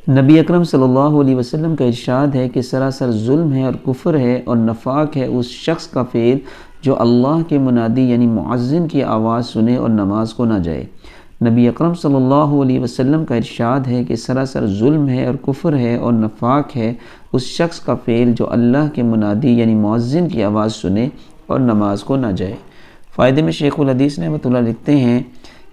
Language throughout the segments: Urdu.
نبی اکرم صلی اللہ علیہ وسلم کا ارشاد ہے کہ سراسر ظلم ہے اور کفر ہے اور نفاق ہے اس شخص کا فعل جو اللہ کے منادی یعنی مؤذن کی آواز سنے اور نماز کو نہ جائے۔ نبی اکرم صلی اللہ علیہ وسلم کا ارشاد ہے کہ سراسر ظلم ہے اور کفر ہے اور نفاق ہے اس شخص کا فعل جو اللہ کے منادی یعنی مؤذن کی آواز سنے اور نماز کو نہ جائے۔ فائدے میں شیخ الحدیث رحمۃ اللہ لکھتے ہیں،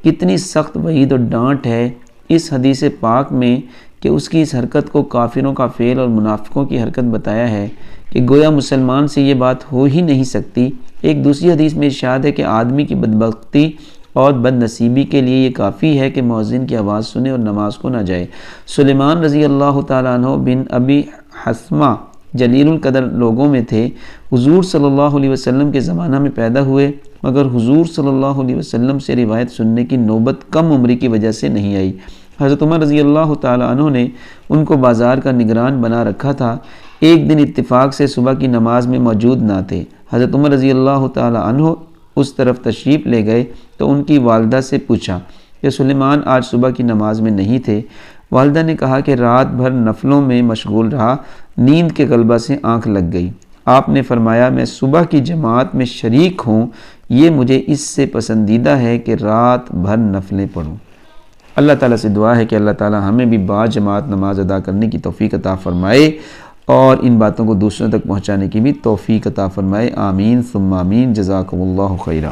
کتنی سخت وعید اور ڈانٹ ہے اس حدیث پاک میں کہ اس کی اس حرکت کو کافروں کا فعل اور منافقوں کی حرکت بتایا ہے کہ گویا مسلمان سے یہ بات ہو ہی نہیں سکتی۔ ایک دوسری حدیث میں ارشاد ہے کہ آدمی کی بدبختی اور بد نصیبی کے لیے یہ کافی ہے کہ مؤذن کی آواز سنے اور نماز کو نہ جائے۔ سلیمان رضی اللہ تعالیٰ عنہ بن ابی حثمہ جلیل القدر لوگوں میں تھے، حضور صلی اللہ علیہ وسلم کے زمانہ میں پیدا ہوئے، مگر حضور صلی اللہ علیہ وسلم سے روایت سننے کی نوبت کم عمری کی وجہ سے نہیں آئی۔ حضرت عمر رضی اللہ تعالیٰ عنہ نے ان کو بازار کا نگران بنا رکھا تھا۔ ایک دن اتفاق سے صبح کی نماز میں موجود نہ تھے۔ حضرت عمر رضی اللہ تعالیٰ عنہ اس طرف تشریف لے گئے تو ان کی والدہ سے پوچھا کہ سلیمان آج صبح کی نماز میں نہیں تھے۔ والدہ نے کہا کہ رات بھر نفلوں میں مشغول رہا، نیند کے غلبہ سے آنکھ لگ گئی۔ آپ نے فرمایا، میں صبح کی جماعت میں شریک ہوں، یہ مجھے اس سے پسندیدہ ہے کہ رات بھر نفلیں پڑھوں۔ اللہ تعالیٰ سے دعا ہے کہ اللہ تعالیٰ ہمیں بھی با جماعت نماز ادا کرنے کی توفیق عطا فرمائے اور ان باتوں کو دوسروں تک پہنچانے کی بھی توفیق عطا فرمائے۔ آمین ثم آمین۔ جزاکم اللہ خیرہ۔